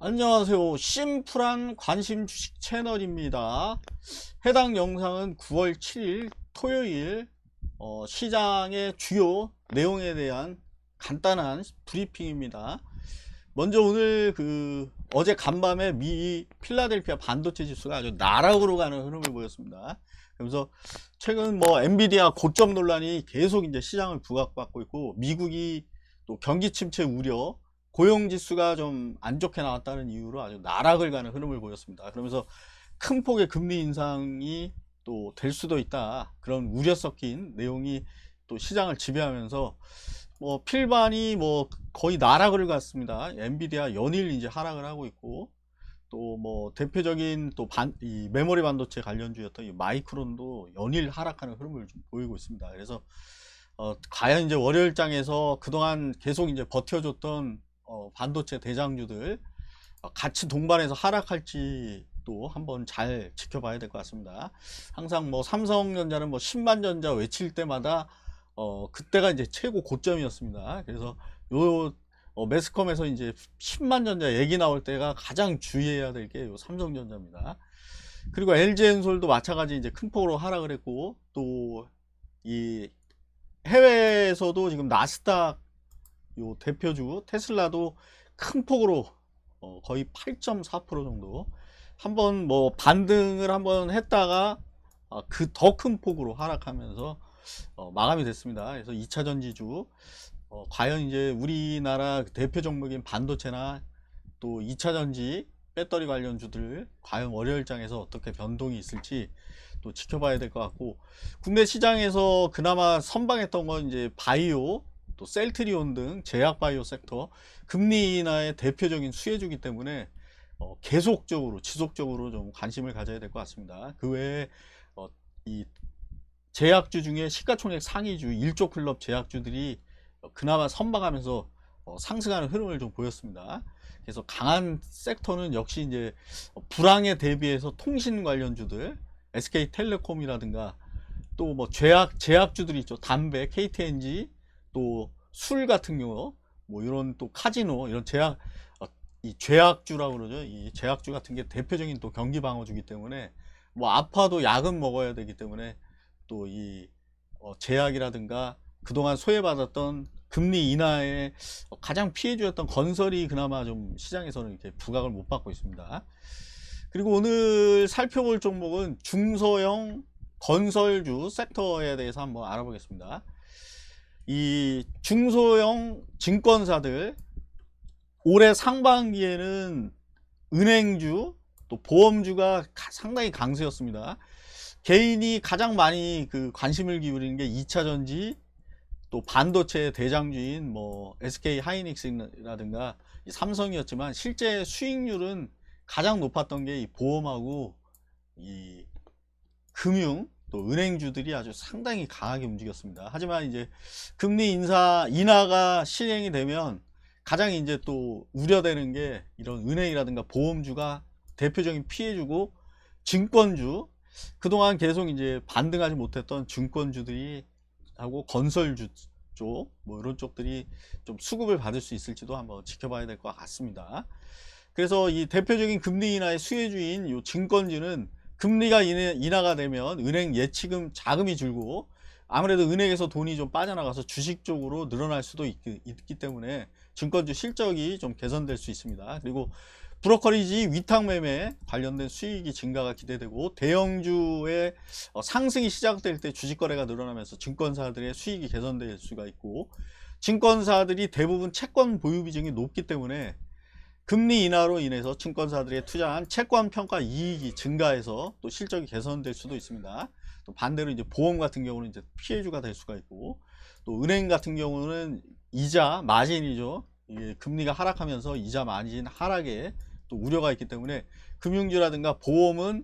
안녕하세요. 심플한 관심 주식 채널입니다. 해당 영상은 9월 7일 토요일 시장의 주요 내용에 대한 간단한 브리핑입니다. 먼저 오늘 어제 간밤에 미 필라델피아 반도체 지수가 아주 나락으로 가는 흐름을 보였습니다. 그래서 최근 엔비디아 고점 논란이 계속 이제 시장을 부각받고 있고, 미국이 또 경기 침체 우려, 고용 지수가 좀 안 좋게 나왔다는 이유로 아주 나락을 가는 흐름을 보였습니다. 그러면서 큰 폭의 금리 인상이 또 될 수도 있다, 그런 우려 섞인 내용이 또 시장을 지배하면서 필반이 거의 나락을 갔습니다. 엔비디아 연일 이제 하락을 하고 있고, 또 대표적인 이 메모리 반도체 관련주였던 이 마이크론도 연일 하락하는 흐름을 좀 보이고 있습니다. 그래서 과연 이제 월요일장에서 그동안 계속 이제 버텨줬던 반도체 대장주들 같이 동반해서 하락할지 또 한번 잘 지켜봐야 될 것 같습니다. 항상 삼성전자는 10만전자 외칠 때마다 그때가 이제 최고 고점이었습니다. 그래서 요 매스컴에서 이제 10만전자 얘기 나올 때가 가장 주의해야 될 게 요 삼성전자입니다. 그리고 LG엔솔도 마찬가지 이제 큰 폭으로 하락을 했고, 또 이 해외에서도 지금 나스닥 요 대표주 테슬라도 큰 폭으로 거의 8.4% 정도 한번 반등을 한번 했다가 그 더 큰 폭으로 하락하면서 마감이 됐습니다. 그래서 2차 전지주 과연 이제 우리나라 대표 종목인 반도체나 또 2차 전지 배터리 관련주들 과연 월요일장에서 어떻게 변동이 있을지 또 지켜봐야 될 것 같고, 국내 시장에서 그나마 선방했던 건 이제 바이오, 또 셀트리온 등 제약바이오 섹터, 금리 인하의 대표적인 수혜주기 때문에 계속적으로 지속적으로 좀 관심을 가져야 될 것 같습니다. 그 외에 이 제약주 중에 시가총액 상위주 1조 클럽 제약주들이 그나마 선방하면서 상승하는 흐름을 좀 보였습니다. 그래서 강한 섹터는 역시 이제 불황에 대비해서 통신 관련주들, SK텔레콤이라든가 또 제약주들이 있죠. 담배, KTNG, 또 술 같은 경우, 이런 또 카지노, 이런 이 죄악주라고 그러죠. 이 제약주 같은 게 대표적인 또 경기 방어주기 때문에 아파도 약은 먹어야 되기 때문에 또 이 제약이라든가 그동안 소외받았던 금리 인하에 가장 피해주였던 건설이 그나마 좀 시장에서는 이렇게 부각을 못 받고 있습니다. 그리고 오늘 살펴볼 종목은 중소형 건설주 섹터에 대해서 한번 알아보겠습니다. 이 중소형 증권사들 올해 상반기에는 은행주 또 보험주가 상당히 강세였습니다. 개인이 가장 많이 관심을 기울이는 게 2차 전지, 또 반도체 대장주인 SK 하이닉스라든가 삼성이었지만, 실제 수익률은 가장 높았던 게 이 보험하고 이 금융 또 은행주들이 아주 상당히 강하게 움직였습니다. 하지만 이제 금리 인하가 실행이 되면 가장 이제 또 우려되는 게 이런 은행이라든가 보험주가 대표적인 피해주고, 증권주, 그동안 계속 이제 반등하지 못했던 증권주들이 하고 건설주 쪽 이런 쪽들이 좀 수급을 받을 수 있을지도 한번 지켜봐야 될 것 같습니다. 그래서 이 대표적인 금리 인하의 수혜주인 이 증권주는 금리가 인하가 되면 은행 예치금 자금이 줄고, 아무래도 은행에서 돈이 좀 빠져나가서 주식 쪽으로 늘어날 수도 있기 때문에 증권주 실적이 좀 개선될 수 있습니다. 그리고 브로커리지 위탁 매매 관련된 수익이 증가가 기대되고, 대형주의 상승이 시작될 때 주식 거래가 늘어나면서 증권사들의 수익이 개선될 수가 있고, 증권사들이 대부분 채권 보유 비중이 높기 때문에 금리 인하로 인해서 증권사들이 투자한 채권 평가 이익이 증가해서 또 실적이 개선될 수도 있습니다. 또 반대로 이제 보험 같은 경우는 이제 피해주가 될 수가 있고, 또 은행 같은 경우는 이자 마진이죠. 이게 금리가 하락하면서 이자 마진 하락에 또 우려가 있기 때문에 금융주라든가 보험은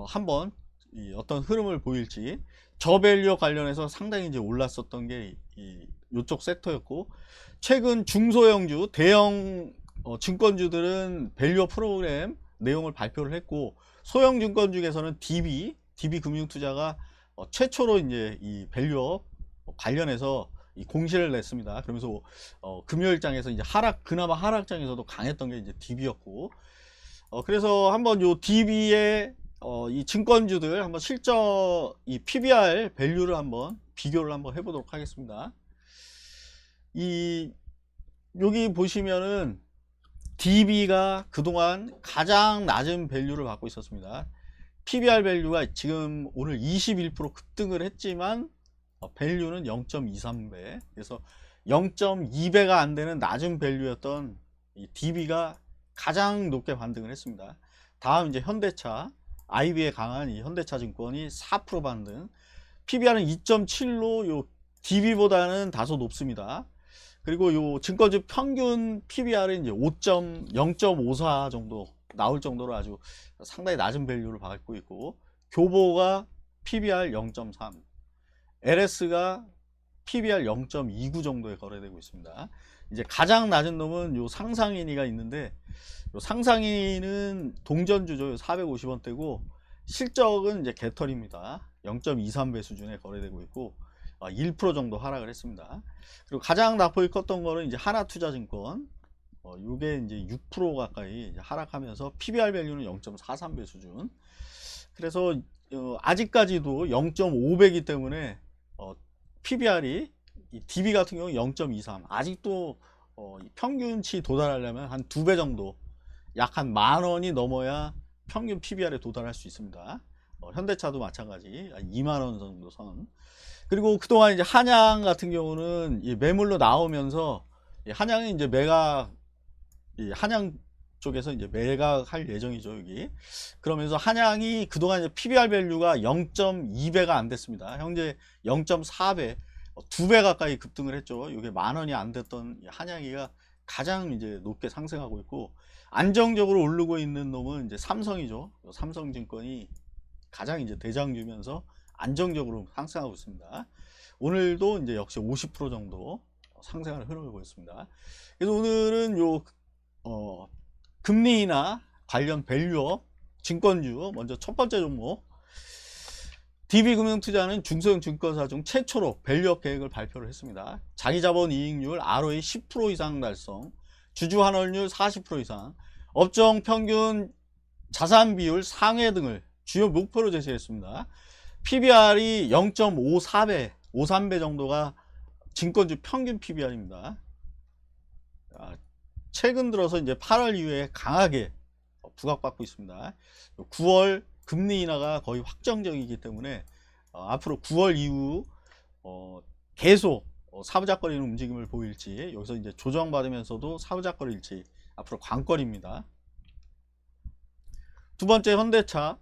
한번 어떤 흐름을 보일지, 저밸류 관련해서 상당히 이제 올랐었던 게 이쪽 섹터였고, 최근 중소형주, 대형 증권주들은 밸류 프로그램 내용을 발표를 했고, 소형 증권 중에서는 DB 금융투자가 최초로 이제 이 밸류 관련해서 이 공시를 냈습니다. 그러면서 금요일장에서 이제 그나마 하락장에서도 강했던 게 이제 DB였고, 그래서 한번 요 DB의 이 증권주들 한번 실적 이 PBR 밸류를 한번 비교를 한번 해보도록 하겠습니다. 여기 보시면은 DB가 그동안 가장 낮은 밸류를 받고 있었습니다. PBR 밸류가 지금 오늘 21% 급등을 했지만 밸류는 0.23배, 그래서 0.2배가 안 되는 낮은 밸류였던 이 DB가 가장 높게 반등을 했습니다. 다음 이제 현대차, IB에 강한 이 현대차 증권이 4% 반등, PBR은 2.7로 요 DB보다는 다소 높습니다. 그리고 요 증권주 평균 PBR은 이제 0.54 정도 나올 정도로 아주 상당히 낮은 밸류를 받고 있고, 교보가 PBR 0.3, LS가 PBR 0.29 정도에 거래되고 있습니다. 이제 가장 낮은 놈은 요 상상인이가 있는데, 요 상상인은 동전주죠. 450원대고 실적은 이제 개털입니다. 0.23배 수준에 거래되고 있고 1% 정도 하락을 했습니다. 그리고 가장 낙폭이 컸던 거는 이제 하나투자증권, 요게 이제 6% 가까이 이제 하락하면서 PBR 밸류는 0.43배 수준. 그래서 아직까지도 0.5배이기 때문에 PBR이 이 DB 같은 경우 0.23, 아직도 평균치 도달하려면 한 2배 정도, 약 한 10,000원이 넘어야 평균 PBR에 도달할 수 있습니다. 현대차도 마찬가지 20,000원 정도 선. 그리고 그동안 이제 한양 같은 경우는 이 매물로 나오면서 한양이 이제 한양 쪽에서 이제 매각할 예정이죠, 여기. 그러면서 한양이 그동안 이제 PBR 밸류가 0.2배가 안 됐습니다. 현재 0.4배, 2배 가까이 급등을 했죠. 이게 10,000원이 안 됐던 한양이가 가장 이제 높게 상승하고 있고, 안정적으로 오르고 있는 놈은 이제 삼성이죠. 삼성증권이 가장 이제 대장주면서 안정적으로 상승하고 있습니다. 오늘도 이제 역시 50% 정도 상승하는 흐름을 보였습니다. 그래서 오늘은 요 금리나 관련 밸류업 증권주, 먼저 첫 번째 종목, DB금융투자는 중소형 증권사 중 최초로 밸류업 계획을 발표를 했습니다. 자기자본 이익률 ROE 10% 이상 달성, 주주 환원율 40% 이상, 업종 평균 자산 비율 상회 등을 주요 목표로 제시했습니다. PBR이 0.54배, 53배 정도가 증권주 평균 PBR입니다. 최근 들어서 이제 8월 이후에 강하게 부각받고 있습니다. 9월 금리 인하가 거의 확정적이기 때문에 앞으로 9월 이후 계속 사부작거리는 움직임을 보일지, 여기서 이제 조정받으면서도 사부작거릴지 앞으로 관건입니다. 두 번째, 현대차.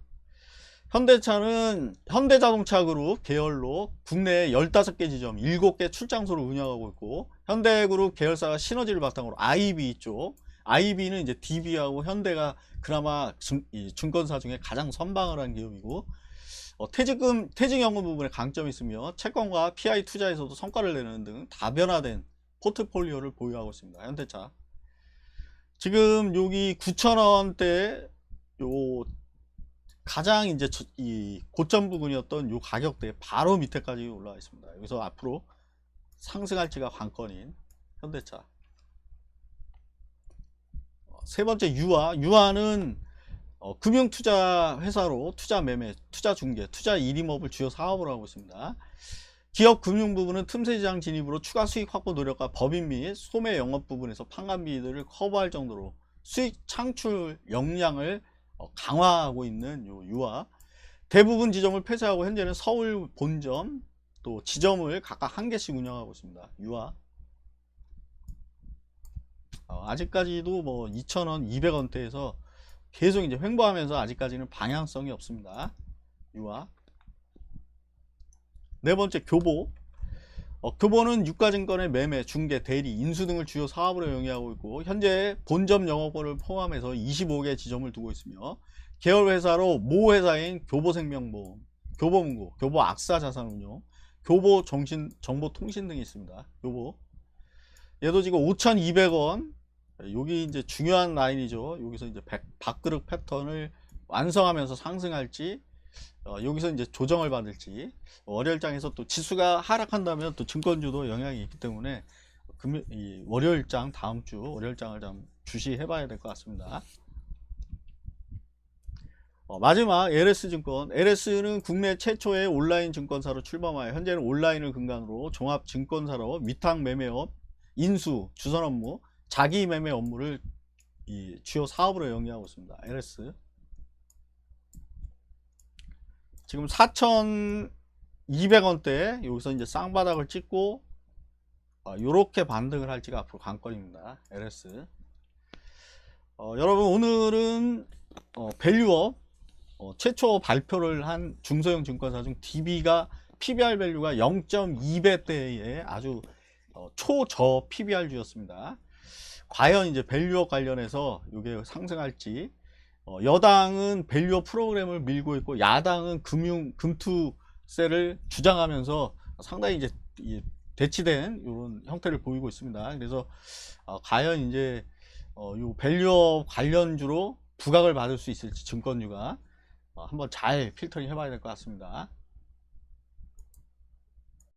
현대차는 현대자동차 그룹 계열로 국내 15개 지점 7개 출장소를 운영하고 있고, 현대그룹 계열사가 시너지를 바탕으로 IB 쪽, IB는 이제 DB하고 현대가 그나마 증권사 중에 가장 선방을 한 기업이고, 퇴직연금 부분에 강점이 있으며 채권과 PI 투자에서도 성과를 내는 등 다변화된 포트폴리오를 보유하고 있습니다. 현대차 지금 여기 9,000원대 요 가장 이제 이 고점 부분이었던 요 가격대 바로 밑에까지 올라와 있습니다. 여기서 앞으로 상승할지가 관건인 현대차. 세 번째, 유아는 금융투자 회사로 투자 매매, 투자 중개, 투자 일임업을 주요 사업으로 하고 있습니다. 기업 금융 부분은 틈새 시장 진입으로 추가 수익 확보 노력과 법인 및 소매 영업 부분에서 판관비들을 커버할 정도로 수익 창출 역량을 강화하고 있는 유아. 대부분 지점을 폐쇄하고 현재는 서울 본점 또 지점을 각각 한 개씩 운영하고 있습니다. 유아. 아직까지도 뭐 2,000원, 200원대에서 계속 이제 횡보하면서 아직까지는 방향성이 없습니다. 유아. 네 번째, 교보. 교보는 유가증권의 매매, 중개, 대리, 인수 등을 주요 사업으로 영위하고 있고, 현재 본점 영업권을 포함해서 25개 지점을 두고 있으며, 계열회사로 모 회사인 교보생명보험, 교보문고, 교보악사자산운용, 교보정보통신 등이 있습니다. 교보. 얘도 지금 5,200원, 여기 이제 중요한 라인이죠. 여기서 이제 밥그릇 패턴을 완성하면서 상승할지, 여기서 이제 조정을 받을지, 월요일장에서 또 지수가 하락한다면 또 증권주도 영향이 있기 때문에 이 월요일장, 다음 주 월요일장을 좀 주시해 봐야 될 것 같습니다. 마지막 LS증권. LS는 국내 최초의 온라인 증권사로 출범하여 현재는 온라인을 근간으로 종합 증권사로 위탁 매매업, 인수, 주선 업무, 자기 매매 업무를 이 주요 사업으로 영위하고 있습니다. LS. 지금 4,200원대 여기서 이제 쌍바닥을 찍고 요렇게 반등을 할지가 앞으로 관건입니다. LS. 여러분 오늘은 밸류업 최초 발표를 한 중소형 증권사 중 DB가 PBR 밸류가 0.2배대의 아주 초저 PBR주였습니다. 과연 이제 밸류업 관련해서 이게 상승할지, 여당은 밸류업 프로그램을 밀고 있고 야당은 금투세를 주장하면서 상당히 이제 대치된 이런 형태를 보이고 있습니다. 그래서 과연 이제 요 밸류업 관련주로 부각을 받을 수 있을지 증권주가 한번 잘 필터링 해봐야 될 것 같습니다.